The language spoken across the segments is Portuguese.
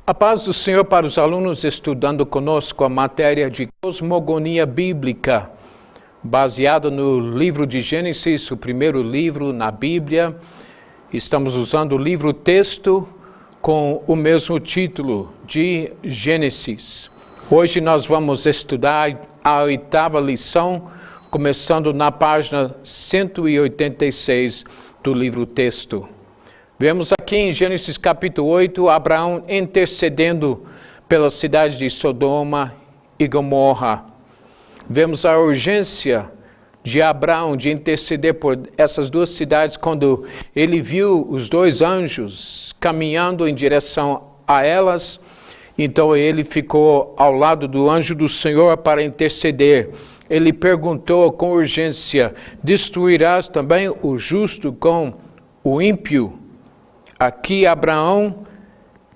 A paz do Senhor para os alunos estudando conosco a matéria de cosmogonia bíblica, baseado no livro de Gênesis, o primeiro livro na Bíblia. Estamos usando o livro-texto com o mesmo título, de Gênesis. Hoje nós vamos estudar a 8ª lição, começando na página 186 do livro-texto. Vemos aqui em Gênesis capítulo 8, Abraão intercedendo pela cidade de Sodoma e Gomorra. Vemos a urgência de Abraão de interceder por essas duas cidades quando ele viu os dois anjos caminhando em direção a elas. Então ele ficou ao lado do anjo do Senhor para interceder. Ele perguntou com urgência: destruirás também o justo com o ímpio? Aqui Abraão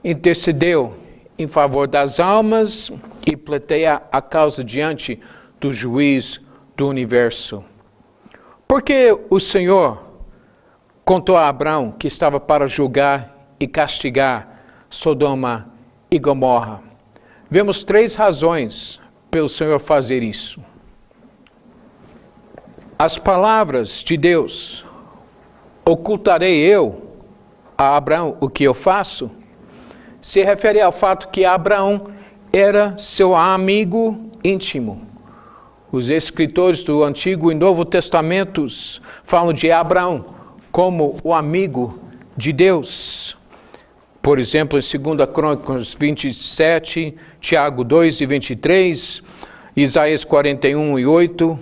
intercedeu em favor das almas e pleiteia a causa diante do juiz do universo. Porque o Senhor contou a Abraão que estava para julgar e castigar Sodoma e Gomorra. Vemos 3 razões pelo Senhor fazer isso. As palavras de Deus: ocultarei eu a Abraão o que eu faço, se refere ao fato que Abraão era seu amigo íntimo. Os escritores do Antigo e Novo Testamentos falam de Abraão como o amigo de Deus. Por exemplo, em 2 Crônicas 27, Tiago 2 e 23, Isaías 41 e 8,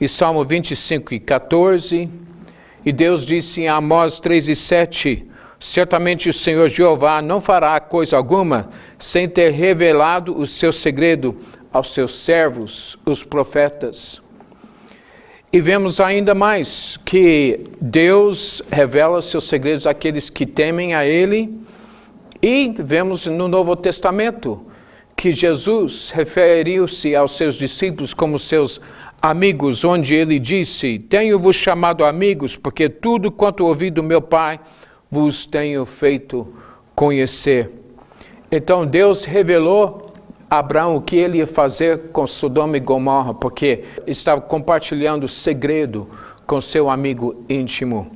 e Salmo 25 e 14. E Deus disse em Amós 3 e 7, certamente o Senhor Jeová não fará coisa alguma sem ter revelado o seu segredo aos seus servos, os profetas. E vemos ainda mais que Deus revela seus segredos àqueles que temem a Ele. E vemos no Novo Testamento que Jesus referiu-se aos seus discípulos como seus amigos, onde Ele disse: tenho-vos chamado amigos, porque tudo quanto ouvi do meu Pai vos tenho feito conhecer. Então Deus revelou a Abraão o que ele ia fazer com Sodoma e Gomorra, porque estava compartilhando o segredo com seu amigo íntimo.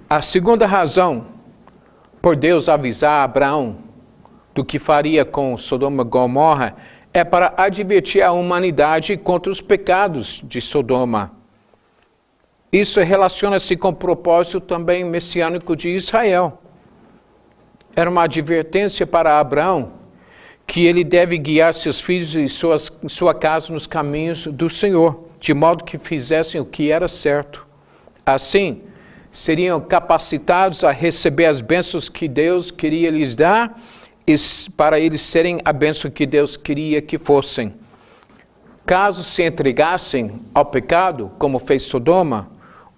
A segunda razão por Deus avisar Abraão do que faria com Sodoma e Gomorra é para advertir a humanidade contra os pecados de Sodoma. Isso relaciona-se com o propósito também messiânico de Israel. Era uma advertência para Abraão que ele deve guiar seus filhos e sua casa nos caminhos do Senhor, de modo que fizessem o que era certo. Assim, seriam capacitados a receber as bênçãos que Deus queria lhes dar e para eles serem a bênção que Deus queria que fossem. Caso se entregassem ao pecado, como fez Sodoma,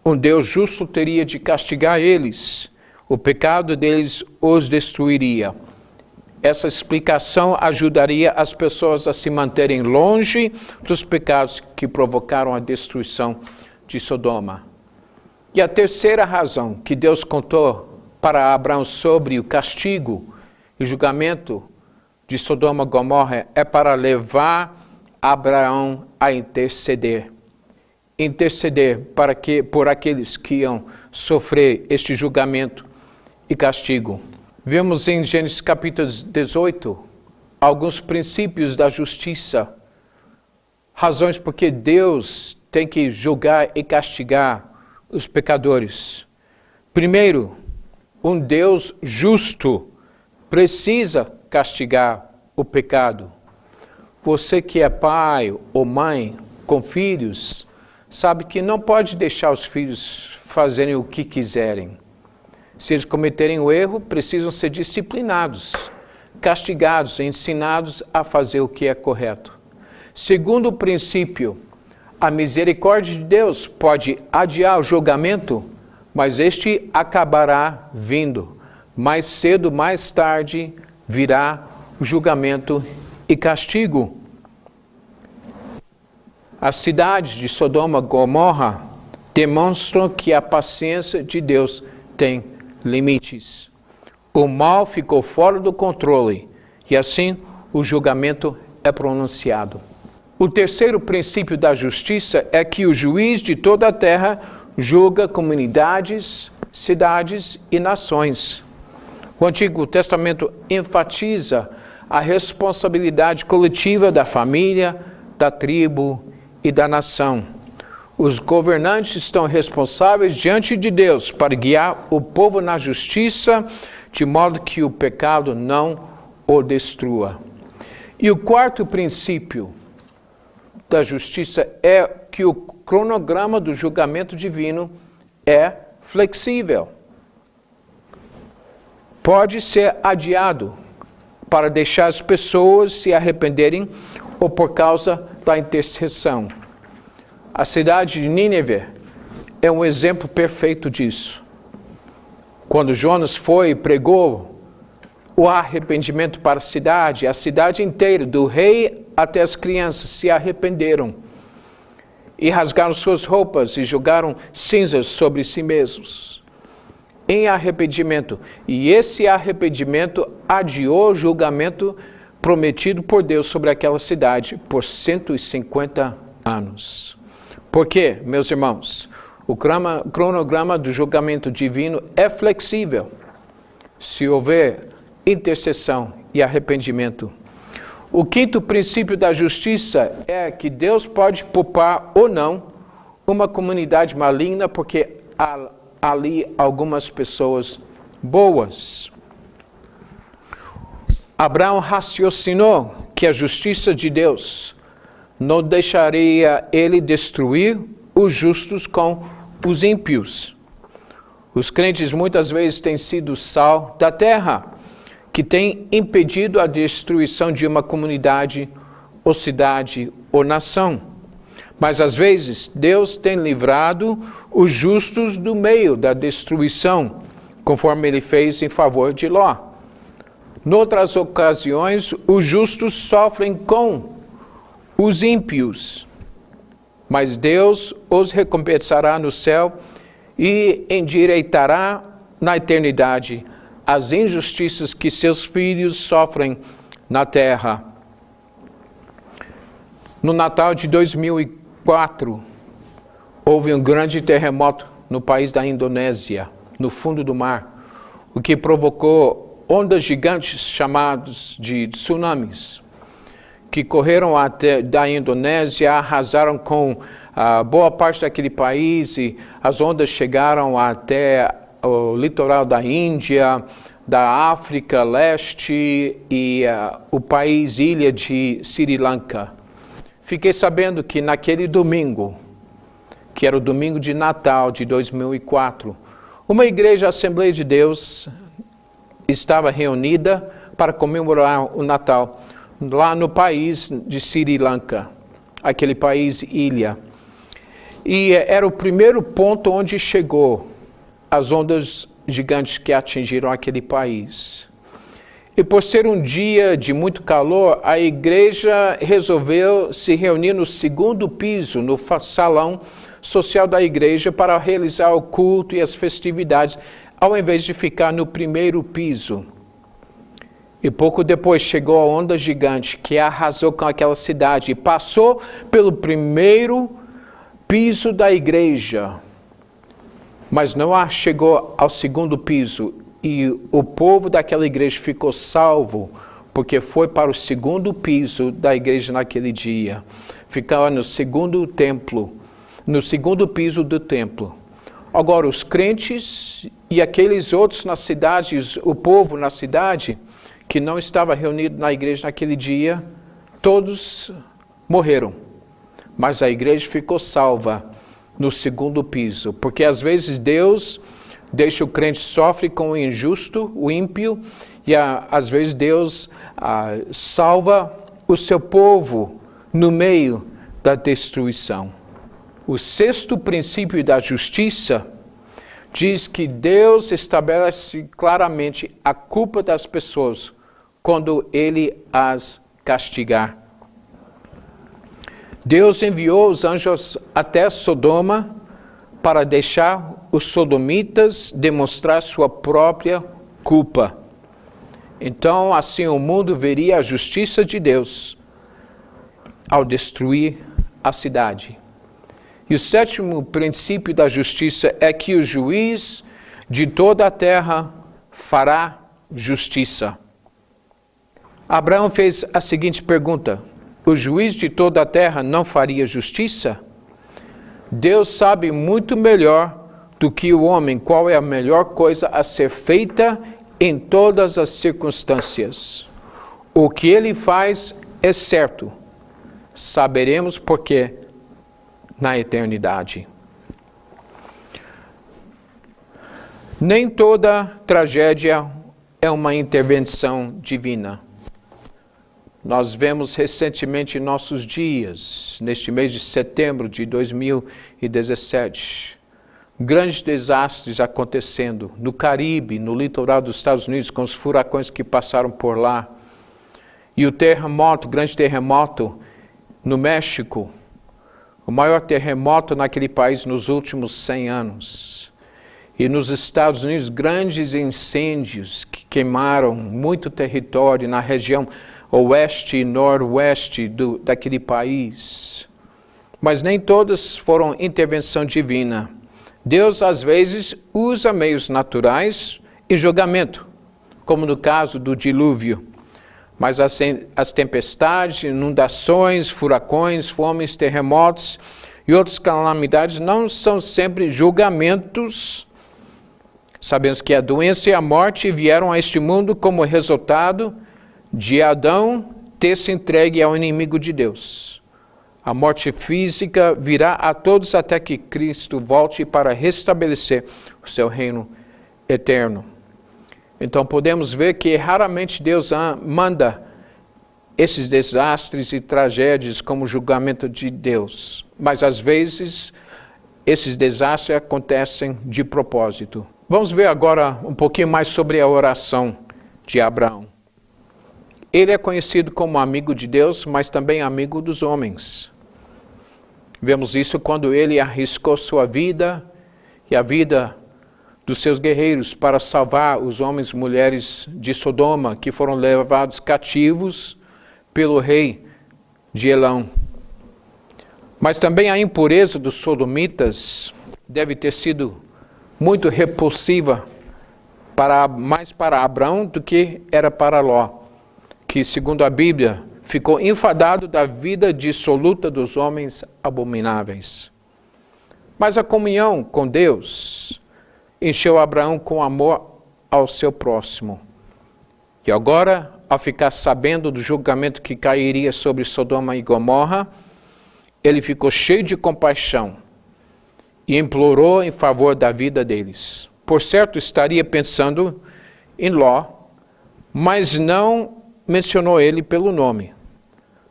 um Deus justo teria de castigar eles. O pecado deles os destruiria. Essa explicação ajudaria as pessoas a se manterem longe dos pecados que provocaram a destruição de Sodoma. E a terceira razão que Deus contou para Abraão sobre o castigo e julgamento de Sodoma e Gomorra é para levar Abraão a interceder. Interceder por aqueles que iam sofrer este julgamento e castigo. Vemos em Gênesis capítulo 18 alguns princípios da justiça, razões porque Deus tem que julgar e castigar os pecadores. Primeiro, um Deus justo precisa castigar o pecado. Você que é pai ou mãe com filhos, sabe que não pode deixar os filhos fazerem o que quiserem. Se eles cometerem o erro, precisam ser disciplinados, castigados, ensinados a fazer o que é correto. Segundo princípio, a misericórdia de Deus pode adiar o julgamento, mas este acabará vindo. Mais cedo, mais tarde, virá o julgamento e castigo. As cidades de Sodoma e Gomorra demonstram que a paciência de Deus tem limites. O mal ficou fora do controle E assim o julgamento é pronunciado. O terceiro princípio da justiça é que o juiz de toda a terra julga comunidades, cidades e nações. O Antigo Testamento enfatiza a responsabilidade coletiva da família, da tribo e da nação. Os governantes estão responsáveis diante de Deus para guiar o povo na justiça, de modo que o pecado não o destrua. E o quarto princípio da justiça é que o cronograma do julgamento divino é flexível. Pode ser adiado para deixar as pessoas se arrependerem ou por causa da intercessão. A cidade de Nínive é um exemplo perfeito disso. Quando Jonas foi e pregou o arrependimento para a cidade inteira, do rei até as crianças, se arrependeram e rasgaram suas roupas e jogaram cinzas sobre si mesmos, em arrependimento. E esse arrependimento adiou o julgamento prometido por Deus sobre aquela cidade por 150 anos. Por quê, meus irmãos? O cronograma do julgamento divino é flexível se houver intercessão e arrependimento. O quinto princípio da justiça é que Deus pode poupar ou não uma comunidade maligna porque há ali algumas pessoas boas. Abraão raciocinou que a justiça de Deus não deixaria ele destruir os justos com os ímpios. Os crentes muitas vezes têm sido o sal da terra, que tem impedido a destruição de uma comunidade, ou cidade, ou nação. Mas às vezes Deus tem livrado os justos do meio da destruição, conforme ele fez em favor de Ló. Noutras ocasiões, os justos sofrem com os ímpios, mas Deus os recompensará no céu e endireitará na eternidade as injustiças que seus filhos sofrem na terra. No Natal de 2004, houve um grande terremoto no país da Indonésia, no fundo do mar, o que provocou ondas gigantes chamadas de tsunamis, que correram até da Indonésia, arrasaram com boa parte daquele país e as ondas chegaram até o litoral da Índia, da África Leste e o país ilha de Sri Lanka. Fiquei sabendo que naquele domingo, que era o domingo de Natal de 2004, uma igreja Assembleia de Deus estava reunida para comemorar o Natal lá no país de Sri Lanka, aquele país ilha. E era o primeiro ponto onde chegou as ondas gigantes que atingiram aquele país. E por ser um dia de muito calor, a igreja resolveu se reunir no segundo piso, no salão social da igreja, para realizar o culto e as festividades, ao invés de ficar no primeiro piso. E pouco depois chegou a onda gigante que arrasou com aquela cidade e passou pelo primeiro piso da igreja, mas não chegou ao segundo piso, e o povo daquela igreja ficou salvo, porque foi para o segundo piso da igreja naquele dia. Ficava no segundo templo, no segundo piso do templo. Agora, os crentes e aqueles outros na cidade, o povo na cidade, que não estava reunido na igreja naquele dia, todos morreram. Mas a igreja ficou salva no segundo piso, porque às vezes Deus deixa o crente sofre com o injusto, o ímpio, e às vezes Deus salva o seu povo no meio da destruição. O sexto princípio da justiça diz que Deus estabelece claramente a culpa das pessoas quando Ele as castigar. Deus enviou os anjos até Sodoma para deixar os sodomitas demonstrar sua própria culpa. Então, assim o mundo veria a justiça de Deus ao destruir a cidade. E o sétimo princípio da justiça é que o juiz de toda a terra fará justiça. Abraão fez a seguinte pergunta: o juiz de toda a terra não faria justiça? Deus sabe muito melhor do que o homem qual é a melhor coisa a ser feita em todas as circunstâncias. O que ele faz é certo. Saberemos por quê na eternidade. Nem toda tragédia é uma intervenção divina. Nós vemos recentemente em nossos dias, neste mês de setembro de 2017, grandes desastres acontecendo no Caribe, no litoral dos Estados Unidos, com os furacões que passaram por lá. E o terremoto, grande terremoto no México, o maior terremoto naquele país nos últimos 100 anos. E nos Estados Unidos, grandes incêndios que queimaram muito território na região oeste e noroeste daquele país. Mas nem todas foram intervenção divina. Deus, às vezes, usa meios naturais em julgamento, como no caso do dilúvio. Mas as tempestades, inundações, furacões, fomes, terremotos e outras calamidades não são sempre julgamentos. Sabemos que a doença e a morte vieram a este mundo como resultado de Adão ter se entregue ao inimigo de Deus. A morte física virá a todos até que Cristo volte para restabelecer o seu reino eterno. Então podemos ver que raramente Deus manda esses desastres e tragédias como julgamento de Deus. Mas às vezes esses desastres acontecem de propósito. Vamos ver agora um pouquinho mais sobre a oração de Abraão. Ele é conhecido como amigo de Deus, mas também amigo dos homens. Vemos isso quando ele arriscou sua vida e a vida dos seus guerreiros para salvar os homens e mulheres de Sodoma, que foram levados cativos pelo rei de Elão. Mas também a impureza dos sodomitas deve ter sido muito repulsiva mais para Abraão do que era para Ló, que, segundo a Bíblia, ficou enfadado da vida dissoluta dos homens abomináveis. Mas a comunhão com Deus encheu Abraão com amor ao seu próximo. E agora, ao ficar sabendo do julgamento que cairia sobre Sodoma e Gomorra, ele ficou cheio de compaixão e implorou em favor da vida deles. Por certo, estaria pensando em Ló, mas não mencionou ele pelo nome.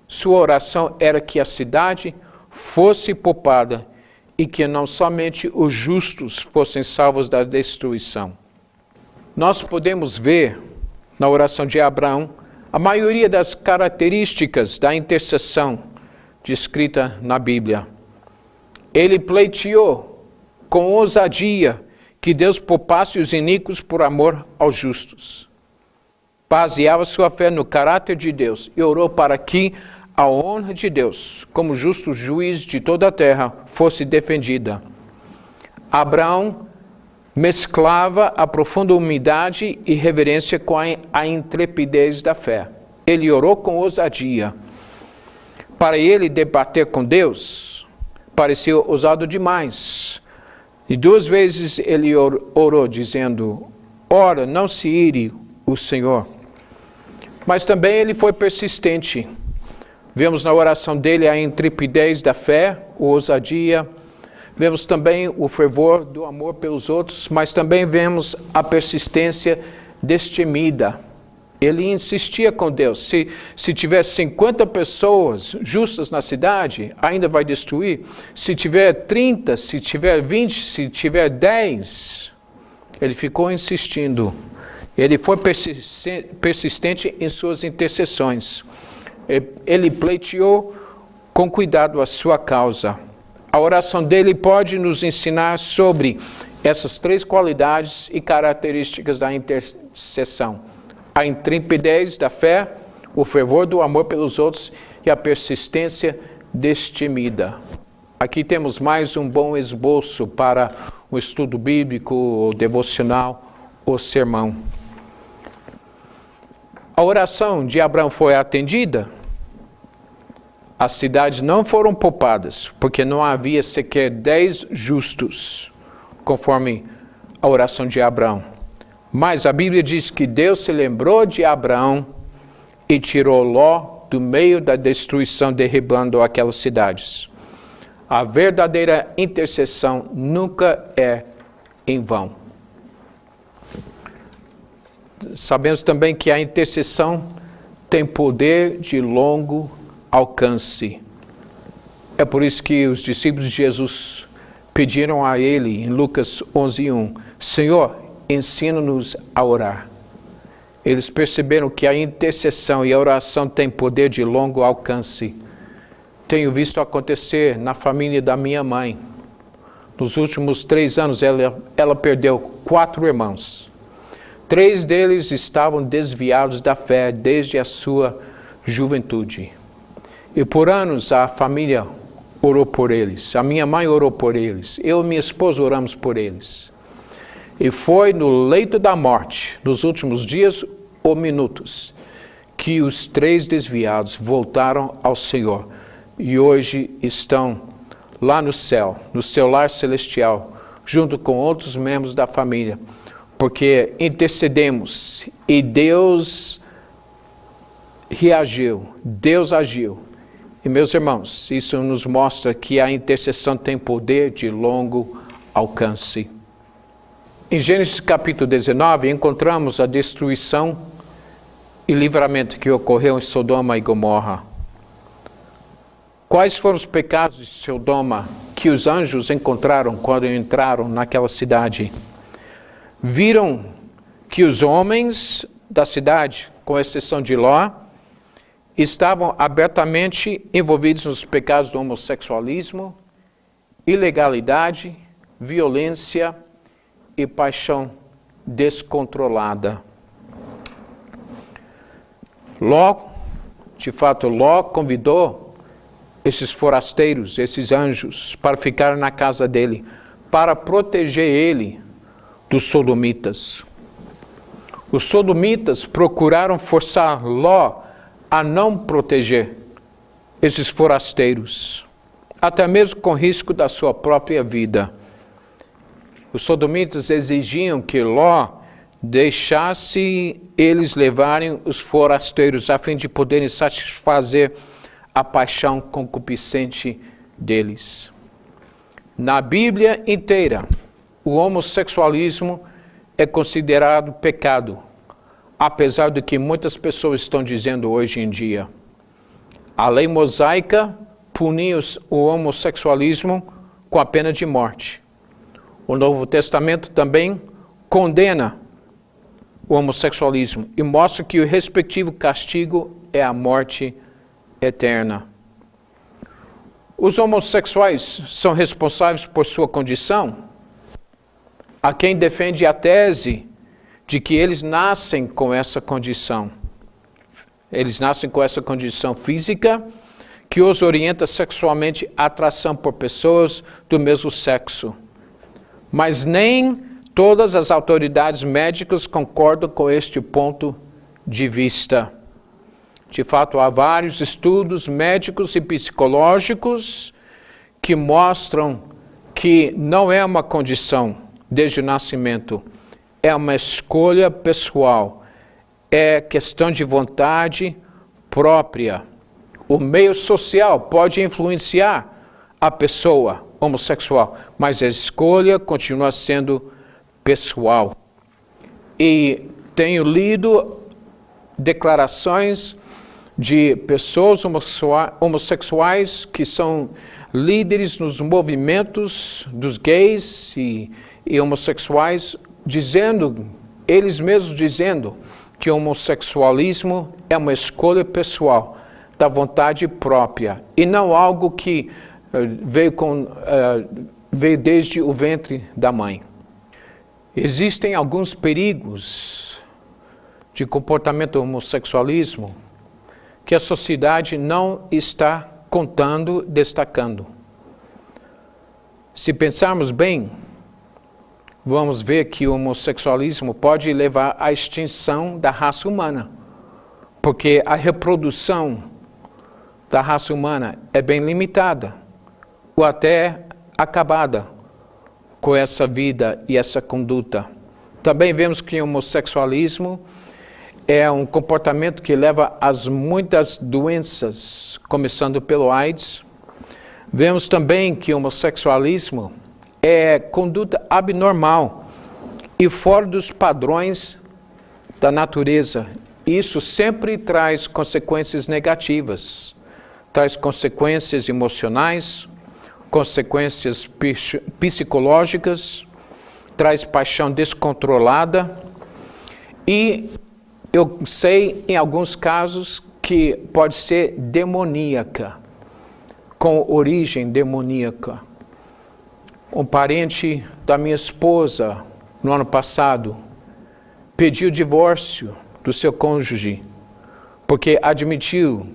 Sua oração era que a cidade fosse poupada e que não somente os justos fossem salvos da destruição. Nós podemos ver na oração de Abraão a maioria das características da intercessão descrita na Bíblia. Ele pleiteou com ousadia que Deus poupasse os iníquos por amor aos justos. Baseava sua fé no caráter de Deus e orou para que a honra de Deus, como justo juiz de toda a terra, fosse defendida. Abraão mesclava a profunda humildade e reverência com a intrepidez da fé. Ele orou com ousadia. Para ele debater com Deus, parecia ousado demais. E 2 vezes ele orou dizendo: ora, não se ire o Senhor. Mas também ele foi persistente. Vemos na oração dele a intrepidez da fé, a ousadia. Vemos também o fervor do amor pelos outros, mas também vemos a persistência destemida. Ele insistia com Deus. Se tiver 50 pessoas justas na cidade, ainda vai destruir. Se tiver 30, se tiver 20, se tiver 10, ele ficou insistindo. Ele foi persistente em suas intercessões. Ele pleiteou com cuidado a sua causa. A oração dele pode nos ensinar sobre essas 3 qualidades e características da intercessão: a intrepidez da fé, o fervor do amor pelos outros e a persistência destemida. Aqui temos mais um bom esboço para o estudo bíblico, o devocional, o sermão. A oração de Abraão foi atendida. As cidades não foram poupadas, porque não havia sequer 10 justos, conforme a oração de Abraão. Mas a Bíblia diz que Deus se lembrou de Abraão e tirou Ló do meio da destruição, derribando aquelas cidades. A verdadeira intercessão nunca é em vão. Sabemos também que a intercessão tem poder de longo alcance. É por isso que os discípulos de Jesus pediram a ele, em Lucas 11:1, Senhor, ensina-nos a orar. Eles perceberam que a intercessão e a oração têm poder de longo alcance. Tenho visto acontecer na família da minha mãe. Nos últimos 3 anos, ela perdeu 4 irmãos. 3 deles estavam desviados da fé desde a sua juventude. E por anos a família orou por eles. A minha mãe orou por eles. Eu e minha esposa oramos por eles. E foi no leito da morte, nos últimos dias ou minutos, que os 3 desviados voltaram ao Senhor. E hoje estão lá no céu, no seu lar celestial, junto com outros membros da família. Porque intercedemos e Deus reagiu, Deus agiu. E meus irmãos, isso nos mostra que a intercessão tem poder de longo alcance. Em Gênesis capítulo 19, encontramos a destruição e livramento que ocorreu em Sodoma e Gomorra. Quais foram os pecados de Sodoma que os anjos encontraram quando entraram naquela cidade? Viram que os homens da cidade, com exceção de Ló, estavam abertamente envolvidos nos pecados do homossexualismo, ilegalidade, violência e paixão descontrolada. Ló convidou esses forasteiros, esses anjos, para ficar na casa dele, para proteger ele dos sodomitas. Os sodomitas procuraram forçar Ló a não proteger esses forasteiros, até mesmo com risco da sua própria vida. Os sodomitas exigiam que Ló deixasse eles levarem os forasteiros, a fim de poderem satisfazer a paixão concupiscente deles. Na Bíblia inteira, o homossexualismo é considerado pecado, apesar do que muitas pessoas estão dizendo hoje em dia. A lei mosaica punia o homossexualismo com a pena de morte. O Novo Testamento também condena o homossexualismo e mostra que o respectivo castigo é a morte eterna. Os homossexuais são responsáveis por sua condição? Há quem defende a tese de que eles nascem com essa condição. Eles nascem com essa condição física que os orienta sexualmente à atração por pessoas do mesmo sexo. Mas nem todas as autoridades médicas concordam com este ponto de vista. De fato, há vários estudos médicos e psicológicos que mostram que não é uma condição desde o nascimento, é uma escolha pessoal, é questão de vontade própria. O meio social pode influenciar a pessoa homossexual, mas a escolha continua sendo pessoal. E tenho lido declarações de pessoas homossexuais que são líderes nos movimentos dos gays e homossexuais, eles mesmos dizendo que o homossexualismo é uma escolha pessoal, da vontade própria, e não algo que veio desde o ventre da mãe. Existem alguns perigos de comportamento homossexualismo que a sociedade não está contando, destacando. Se pensarmos bem, vamos ver que o homossexualismo pode levar à extinção da raça humana, porque a reprodução da raça humana é bem limitada, ou até acabada com essa vida e essa conduta. Também vemos que o homossexualismo é um comportamento que leva a muitas doenças, começando pelo AIDS. Vemos também que o homossexualismo é conduta abnormal e fora dos padrões da natureza. Isso sempre traz consequências negativas, traz consequências emocionais, consequências psicológicas, traz paixão descontrolada e eu sei, em alguns casos, que pode ser demoníaca, com origem demoníaca. Um parente da minha esposa, no ano passado, pediu divórcio do seu cônjuge, porque admitiu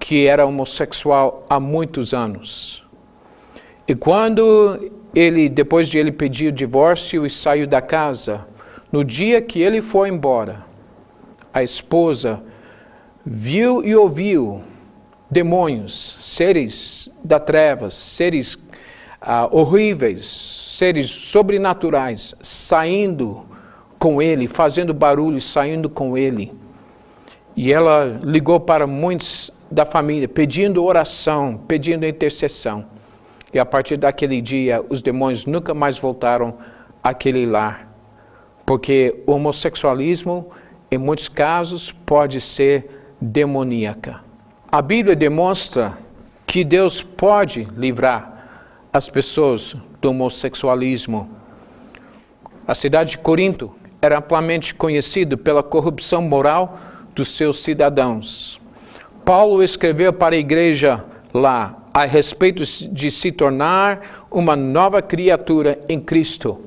que era homossexual há muitos anos. E quando depois de ele pedir o divórcio e saiu da casa, no dia que ele foi embora, a esposa viu e ouviu demônios, seres da trevas, seres horríveis, seres sobrenaturais, saindo com ele, fazendo barulho, saindo com ele. E ela ligou para muitos da família, pedindo oração, pedindo intercessão. E a partir daquele dia, os demônios nunca mais voltaram àquele lar. Porque o homossexualismo, em muitos casos, pode ser demoníaca. A Bíblia demonstra que Deus pode livrar as pessoas do homossexualismo. A cidade de Corinto era amplamente conhecida pela corrupção moral dos seus cidadãos. Paulo escreveu para a igreja lá a respeito de se tornar uma nova criatura em Cristo.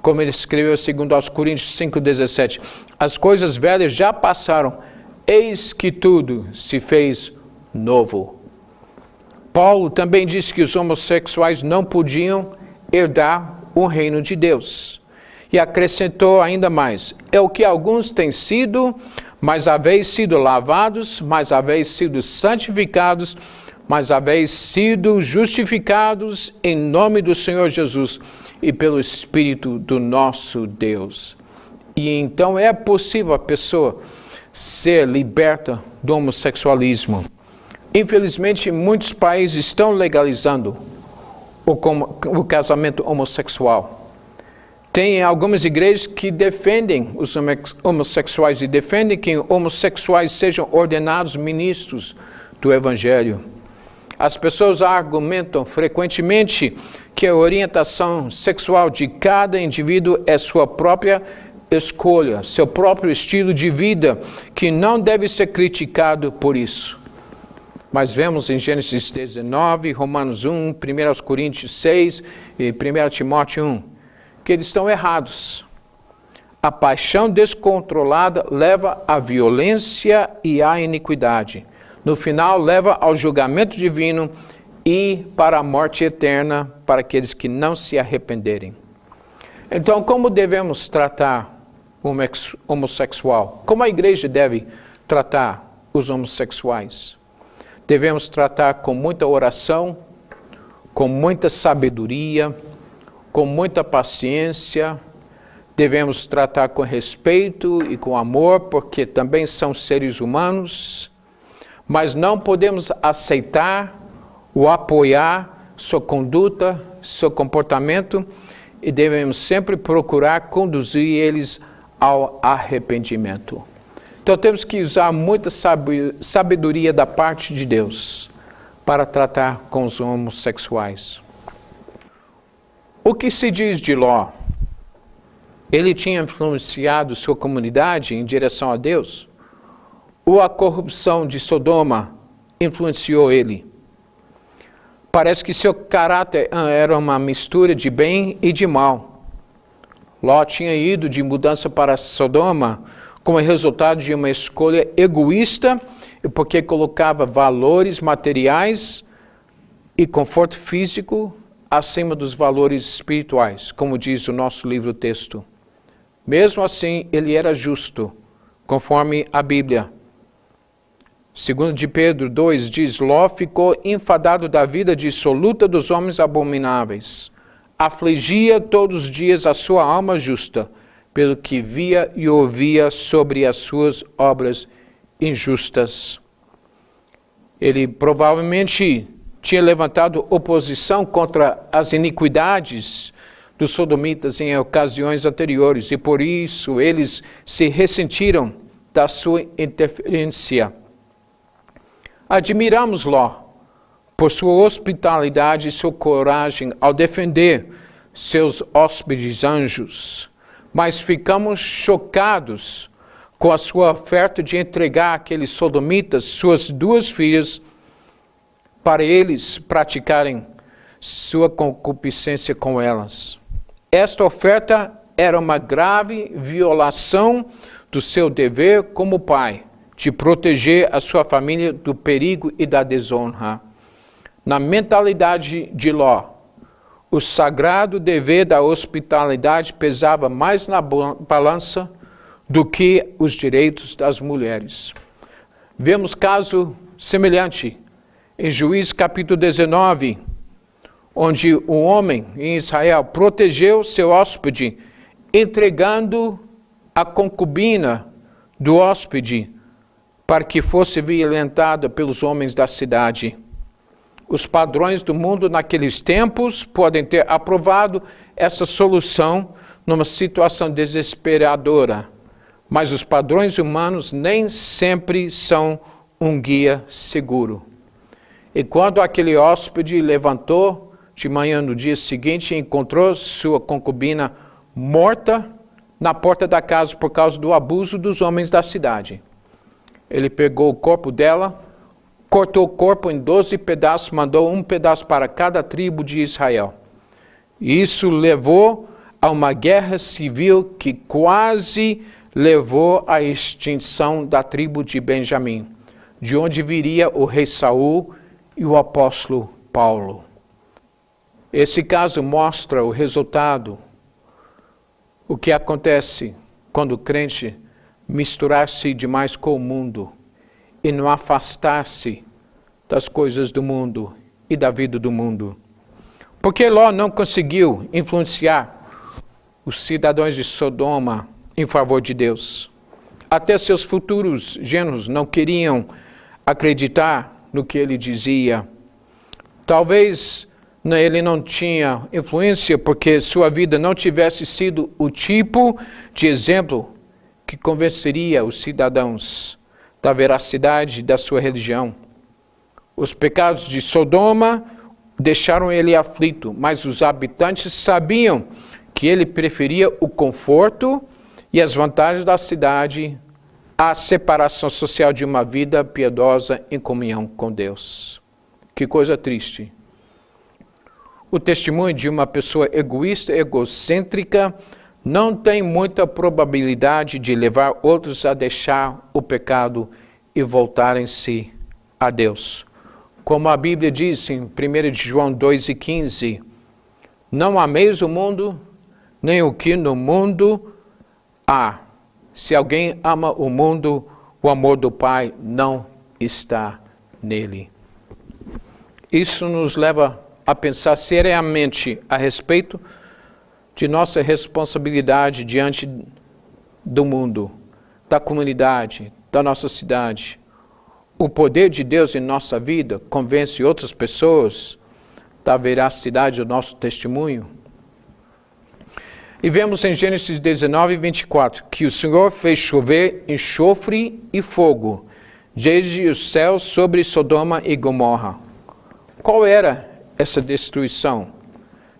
Como ele escreveu segundo aos Coríntios 5,17. As coisas velhas já passaram, eis que tudo se fez novo. Paulo também disse que os homossexuais não podiam herdar o reino de Deus. E acrescentou ainda mais, é o que alguns têm sido, mas haveis sido lavados, mas haveis sido santificados, mas haveis sido justificados em nome do Senhor Jesus e pelo Espírito do nosso Deus. E então é possível a pessoa ser liberta do homossexualismo. Infelizmente, muitos países estão legalizando o casamento homossexual. Tem algumas igrejas que defendem os homossexuais e defendem que homossexuais sejam ordenados ministros do Evangelho. As pessoas argumentam frequentemente que a orientação sexual de cada indivíduo é sua própria escolha, seu próprio estilo de vida, que não deve ser criticado por isso. Mas vemos em Gênesis 19, Romanos 1, 1 Coríntios 6 e 1 Timóteo 1, que eles estão errados. A paixão descontrolada leva à violência e à iniquidade. No final, leva ao julgamento divino e para a morte eterna para aqueles que não se arrependerem. Então, como devemos tratar o homossexual? Como a igreja deve tratar os homossexuais? Devemos tratar com muita oração, com muita sabedoria, com muita paciência. Devemos tratar com respeito e com amor, porque também são seres humanos. Mas não podemos aceitar ou apoiar sua conduta, seu comportamento, e devemos sempre procurar conduzir eles ao arrependimento. Então temos que usar muita sabedoria da parte de Deus para tratar com os homossexuais. O que se diz de Ló? Ele tinha influenciado sua comunidade em direção a Deus? Ou a corrupção de Sodoma influenciou ele? Parece que seu caráter era uma mistura de bem e de mal. Ló tinha ido de mudança para Sodoma como resultado de uma escolha egoísta e porque colocava valores materiais e conforto físico acima dos valores espirituais, como diz o nosso livro-texto. Mesmo assim, ele era justo, conforme a Bíblia. Segundo de Pedro 2 diz, Ló ficou enfadado da vida dissoluta dos homens abomináveis. Afligia todos os dias a sua alma justa, pelo que via e ouvia sobre as suas obras injustas. Ele provavelmente tinha levantado oposição contra as iniquidades dos sodomitas em ocasiões anteriores, e por isso eles se ressentiram da sua interferência. Admiramos Ló por sua hospitalidade e sua coragem ao defender seus hóspedes anjos, mas ficamos chocados com a sua oferta de entregar àqueles sodomitas suas 2 filhas para eles praticarem sua concupiscência com elas. Esta oferta era uma grave violação do seu dever como pai, de proteger a sua família do perigo e da desonra. Na mentalidade de Ló, o sagrado dever da hospitalidade pesava mais na balança do que os direitos das mulheres. Vemos caso semelhante em Juízes capítulo 19, onde um homem em Israel protegeu seu hóspede, entregando a concubina do hóspede para que fosse violentada pelos homens da cidade. Os padrões do mundo naqueles tempos podem ter aprovado essa solução numa situação desesperadora, mas os padrões humanos nem sempre são um guia seguro. E quando aquele hóspede levantou de manhã no dia seguinte e encontrou sua concubina morta na porta da casa por causa do abuso dos homens da cidade, ele pegou o corpo dela, cortou o corpo em 12 pedaços, mandou um pedaço para cada tribo de Israel. E isso levou a uma guerra civil que quase levou à extinção da tribo de Benjamim, de onde viria o rei Saul e o apóstolo Paulo. Esse caso mostra o resultado, o que acontece quando o crente misturar-se demais com o mundo e não afastar-se das coisas do mundo e da vida do mundo. Porque Ló não conseguiu influenciar os cidadãos de Sodoma em favor de Deus. Até seus futuros genros não queriam acreditar no que ele dizia. Talvez ele não tinha influência porque sua vida não tivesse sido o tipo de exemplo que convenceria os cidadãos da veracidade da sua religião. Os pecados de Sodoma deixaram ele aflito, mas os habitantes sabiam que ele preferia o conforto e as vantagens da cidade à separação social de uma vida piedosa em comunhão com Deus. Que coisa triste. O testemunho de uma pessoa egoísta, egocêntrica, não tem muita probabilidade de levar outros a deixar o pecado e voltarem-se a Deus. Como a Bíblia diz em 1 João 2,15, não ameis o mundo, nem o que no mundo há. Se alguém ama o mundo, o amor do Pai não está nele. Isso nos leva a pensar seriamente a respeito de nossa responsabilidade diante do mundo, da comunidade, da nossa cidade. O poder de Deus em nossa vida convence outras pessoas da veracidade do nosso testemunho. E vemos em Gênesis 19, 24, que o Senhor fez chover enxofre e fogo desde os céus sobre Sodoma e Gomorra. Qual era essa destruição?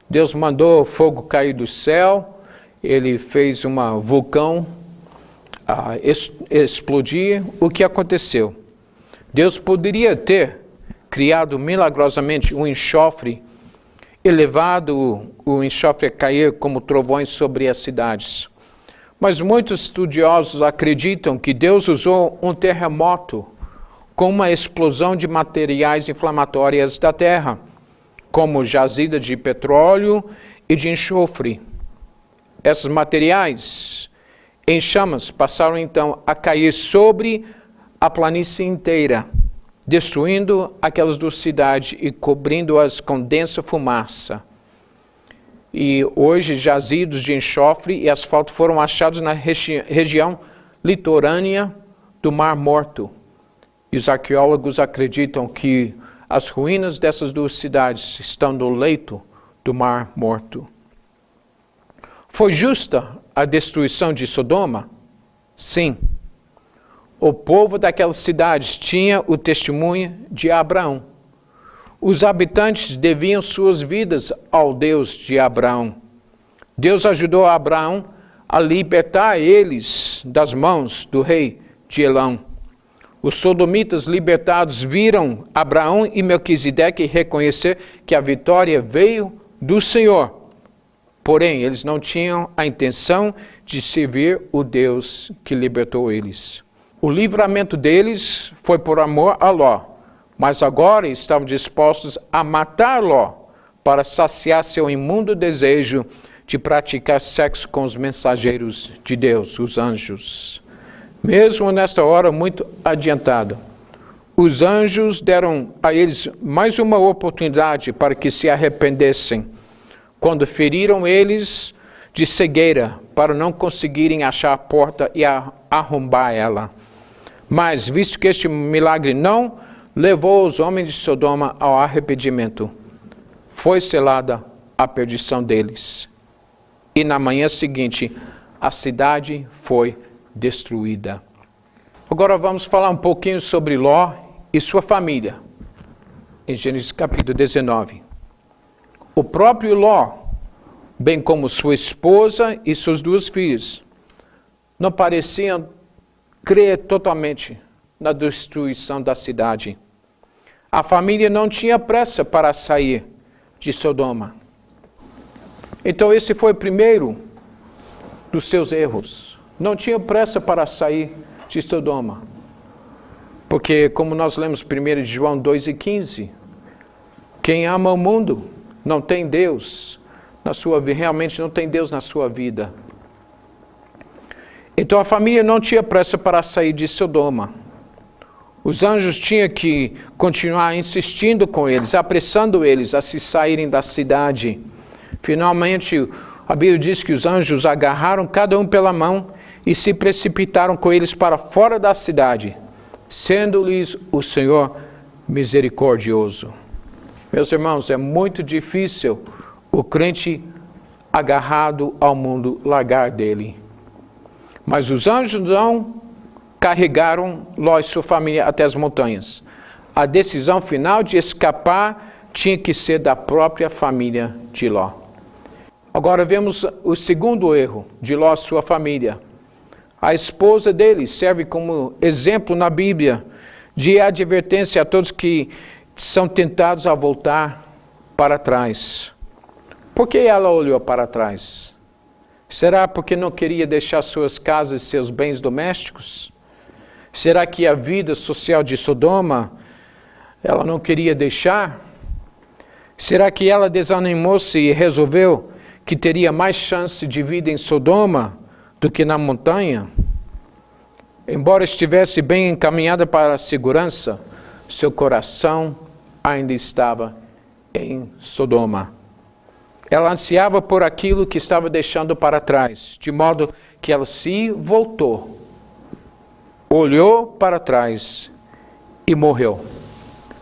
Deus mandou fogo cair do céu, ele fez um vulcão explodir. O que aconteceu? Deus poderia ter criado milagrosamente um enxofre e levado o enxofre a cair como trovões sobre as cidades. Mas muitos estudiosos acreditam que Deus usou um terremoto com uma explosão de materiais inflamatórios da terra, como jazida de petróleo e de enxofre. Esses materiais em chamas passaram então a cair sobre a planície inteira, destruindo aquelas duas cidades e cobrindo-as com densa fumaça. E hoje jazidos de enxofre e asfalto foram achados na região litorânea do Mar Morto. E os arqueólogos acreditam que as ruínas dessas duas cidades estão no leito do Mar Morto. Foi justa a destruição de Sodoma? Sim. O povo daquelas cidades tinha o testemunho de Abraão. Os habitantes deviam suas vidas ao Deus de Abraão. Deus ajudou Abraão a libertar eles das mãos do rei de Elão. Os sodomitas libertados viram Abraão e Melquisedeque reconhecer que a vitória veio do Senhor. Porém, eles não tinham a intenção de servir o Deus que libertou eles. O livramento deles foi por amor a Ló, mas agora estavam dispostos a matar Ló para saciar seu imundo desejo de praticar sexo com os mensageiros de Deus, os anjos. Mesmo nesta hora muito adiantada, os anjos deram a eles mais uma oportunidade para que se arrependessem, quando feriram eles de cegueira para não conseguirem achar a porta e arrombar ela. Mas, visto que este milagre não levou os homens de Sodoma ao arrependimento, foi selada a perdição deles. E na manhã seguinte, a cidade foi destruída. Agora vamos falar um pouquinho sobre Ló e sua família, em Gênesis capítulo 19. O próprio Ló, bem como sua esposa e seus duas filhas, não pareciam crer totalmente na destruição da cidade. A família não tinha pressa para sair de Sodoma. Então esse foi o primeiro dos seus erros. Não tinha pressa para sair de Sodoma. Porque, como nós lemos 1 João 2,15, quem ama o mundo não tem Deus na sua vida, realmente não tem Deus na sua vida. Então a família não tinha pressa para sair de Sodoma. Os anjos tinham que continuar insistindo com eles, apressando eles a se saírem da cidade. Finalmente, a Bíblia diz que os anjos agarraram cada um pela mão e se precipitaram com eles para fora da cidade, sendo-lhes o Senhor misericordioso. Meus irmãos, é muito difícil o crente agarrado ao mundo largar dele. Mas os anjos não carregaram Ló e sua família até as montanhas. A decisão final de escapar tinha que ser da própria família de Ló. Agora vemos o segundo erro de Ló e sua família. A esposa dele serve como exemplo na Bíblia de advertência a todos que são tentados a voltar para trás. Por que ela olhou para trás? Será porque não queria deixar suas casas e seus bens domésticos? Será que a vida social de Sodoma ela não queria deixar? Será que ela desanimou-se e resolveu que teria mais chance de vida em Sodoma do que na montanha? Embora estivesse bem encaminhada para a segurança, seu coração ainda estava em Sodoma. Ela ansiava por aquilo que estava deixando para trás, de modo que ela se voltou, olhou para trás e morreu.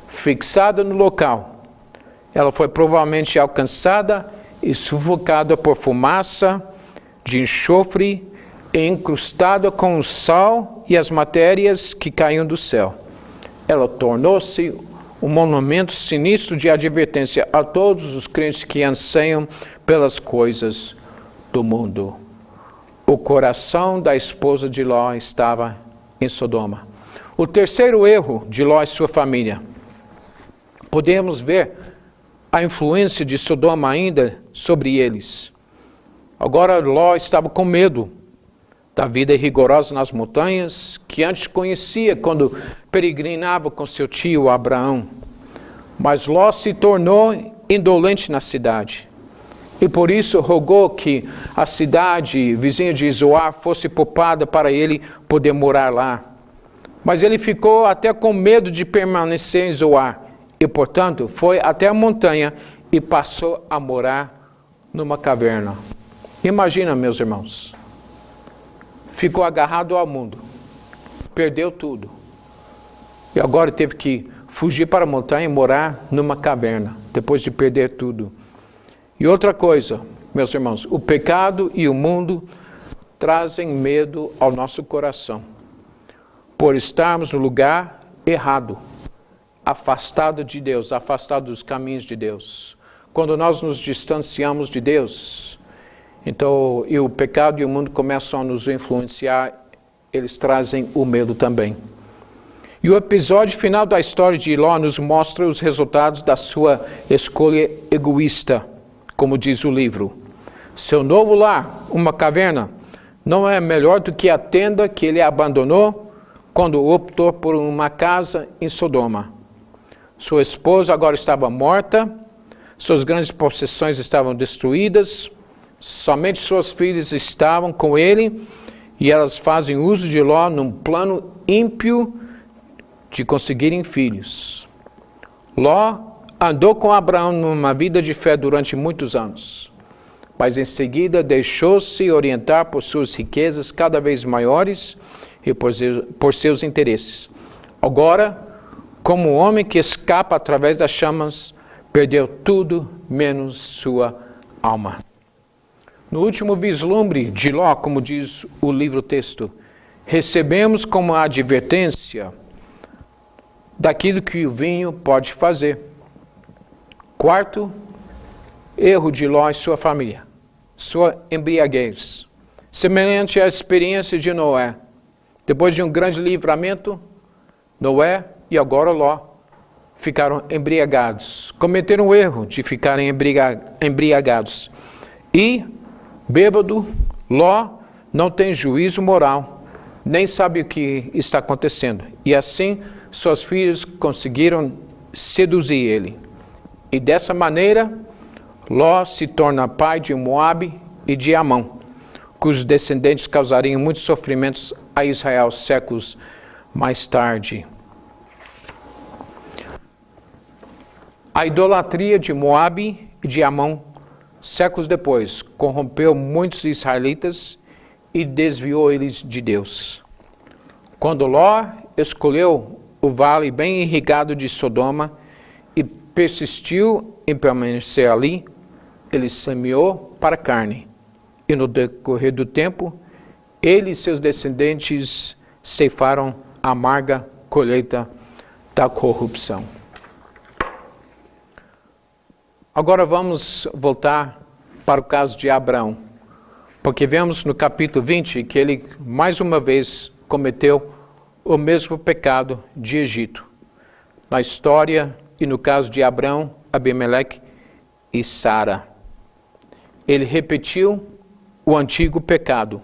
Fixada no local, ela foi provavelmente alcançada e sufocada por fumaça de enxofre e encrustada com o sal e as matérias que caíam do céu. Ela tornou-se um monumento sinistro de advertência a todos os crentes que anseiam pelas coisas do mundo. O coração da esposa de Ló estava em Sodoma. O terceiro erro de Ló e sua família. Podemos ver a influência de Sodoma ainda sobre eles. Agora Ló estava com medo. da vida rigorosa nas montanhas, que antes conhecia quando peregrinava com seu tio Abraão. Mas Ló se tornou indolente na cidade. E por isso rogou que a cidade vizinha de Zoar fosse poupada para ele poder morar lá. Mas ele ficou até com medo de permanecer em Zoar. E, portanto, foi até a montanha e passou a morar numa caverna. Imagina, meus irmãos. Ficou agarrado ao mundo. Perdeu tudo. E agora teve que fugir para a montanha e morar numa caverna, depois de perder tudo. E outra coisa, meus irmãos, o pecado e o mundo trazem medo ao nosso coração, por estarmos no lugar errado, afastado de Deus, afastado dos caminhos de Deus. Quando nós nos distanciamos de Deus, então e o pecado e o mundo começam a nos influenciar, eles trazem o medo também. E o episódio final da história de Ló nos mostra os resultados da sua escolha egoísta, como diz o livro. Seu novo lar, uma caverna, não é melhor do que a tenda que ele abandonou quando optou por uma casa em Sodoma. Sua esposa agora estava morta, suas grandes possessões estavam destruídas, somente suas filhas estavam com ele, e elas fazem uso de Ló num plano ímpio de conseguirem filhos. Ló andou com Abraão numa vida de fé durante muitos anos, mas em seguida deixou-se orientar por suas riquezas cada vez maiores e por seus interesses. Agora, como um homem que escapa através das chamas, perdeu tudo menos sua alma. No último vislumbre de Ló, como diz o livro-texto, recebemos como advertência daquilo que o vinho pode fazer. Quarto, erro de Ló e sua família, sua embriaguez. Semelhante à experiência de Noé. Depois de um grande livramento, Noé e agora Ló ficaram embriagados. Cometeram o erro de ficarem embriagados. E, bêbado, Ló não tem juízo moral, nem sabe o que está acontecendo. E assim, suas filhas conseguiram seduzir ele. E dessa maneira, Ló se torna pai de Moabe e de Amon, cujos descendentes causariam muitos sofrimentos a Israel séculos mais tarde. A idolatria de Moabe e de Amon, séculos depois, corrompeu muitos israelitas e desviou eles de Deus. Quando Ló escolheu o vale bem irrigado de Sodoma e persistiu em permanecer ali, ele semeou para a carne. E no decorrer do tempo, ele e seus descendentes ceifaram a amarga colheita da corrupção. Agora vamos voltar para o caso de Abraão, porque vemos no capítulo 20 que ele mais uma vez cometeu o mesmo pecado de Egito. Na história e no caso de Abraão, Abimeleque e Sara. Ele repetiu o antigo pecado.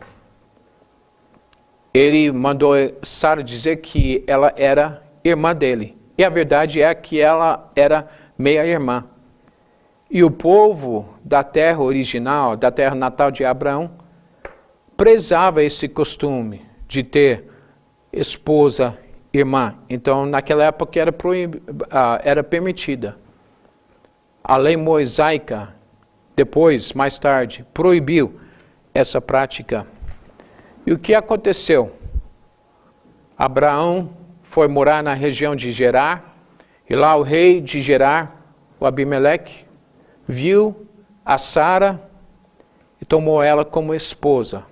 Ele mandou Sara dizer que ela era irmã dele. E a verdade é que ela era meia-irmã. E o povo da terra original, da terra natal de Abraão, prezava esse costume de ter esposa, irmã. Então, naquela época era permitida. A lei mosaica, depois, mais tarde, proibiu essa prática. E o que aconteceu? Abraão foi morar na região de Gerar, e lá o rei de Gerar, o Abimeleque, viu a Sara e tomou ela como esposa,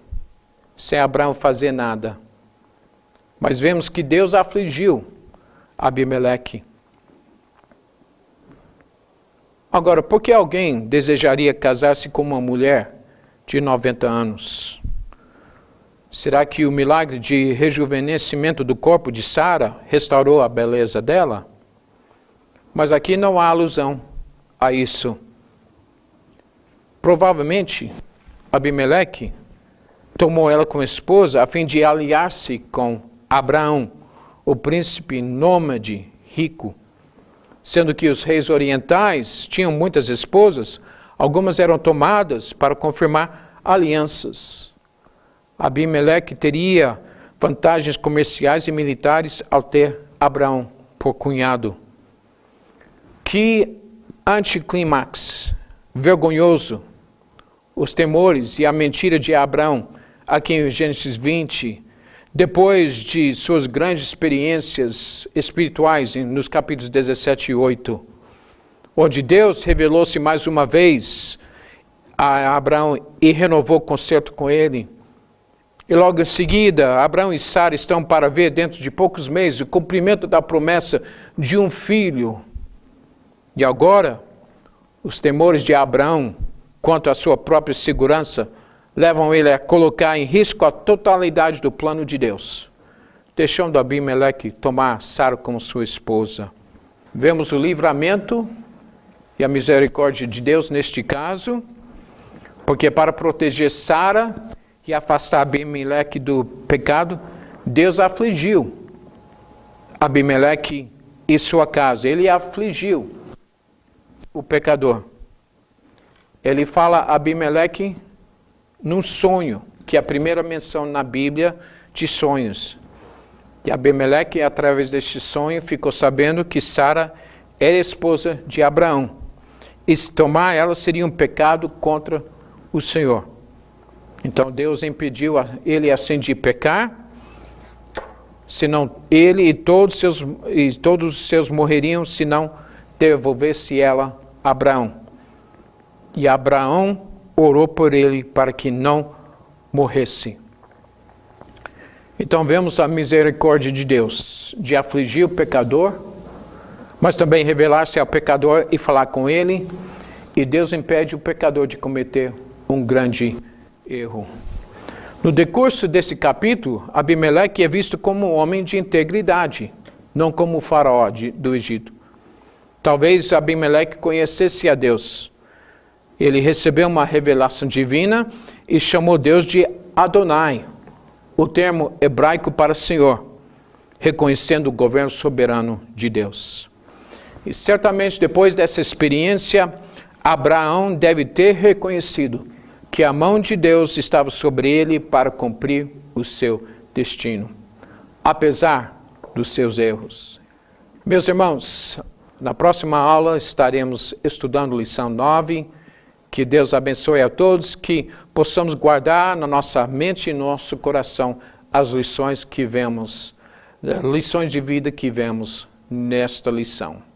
sem Abraão fazer nada. Mas vemos que Deus afligiu Abimeleque. Agora, por que alguém desejaria casar-se com uma mulher de 90 anos? Será que o milagre de rejuvenescimento do corpo de Sara restaurou a beleza dela? Mas aqui não há alusão a isso. Provavelmente, Abimeleque tomou ela como esposa a fim de aliar-se com Abraão, o príncipe nômade rico. Sendo que os reis orientais tinham muitas esposas, algumas eram tomadas para confirmar alianças. Abimeleque teria vantagens comerciais e militares ao ter Abraão por cunhado. Que anticlímax vergonhoso! Os temores e a mentira de Abraão, aqui em Gênesis 20, depois de suas grandes experiências espirituais nos capítulos 17 e 8, onde Deus revelou-se mais uma vez a Abraão e renovou o concerto com ele. E logo em seguida, Abraão e Sara estão para ver, dentro de poucos meses, o cumprimento da promessa de um filho. E agora, os temores de Abraão quanto à sua própria segurança levam ele a colocar em risco a totalidade do plano de Deus, deixando Abimeleque tomar Sara como sua esposa. Vemos o livramento e a misericórdia de Deus neste caso, porque para proteger Sara e afastar Abimeleque do pecado, Deus afligiu Abimeleque e sua casa. Ele afligiu o pecador. Ele fala a Abimeleque num sonho, que é a primeira menção na Bíblia de sonhos. E Abimeleque, através deste sonho, ficou sabendo que Sara era esposa de Abraão. E se tomar ela seria um pecado contra o Senhor. Então Deus impediu ele assim de pecar, senão ele e todos os seus morreriam se não devolvesse ela a Abraão. E Abraão orou por ele para que não morresse. Então vemos a misericórdia de Deus, de afligir o pecador, mas também revelar-se ao pecador e falar com ele, e Deus impede o pecador de cometer um grande erro. No decurso desse capítulo, Abimeleque é visto como um homem de integridade, não como o faraó do Egito. Talvez Abimeleque conhecesse a Deus. Ele recebeu uma revelação divina e chamou Deus de Adonai, o termo hebraico para Senhor, reconhecendo o governo soberano de Deus. E certamente depois dessa experiência, Abraão deve ter reconhecido que a mão de Deus estava sobre ele para cumprir o seu destino, apesar dos seus erros. Meus irmãos, na próxima aula estaremos estudando lição 9. Que Deus abençoe a todos, que possamos guardar na nossa mente e no nosso coração as lições que vemos, lições de vida que vemos nesta lição.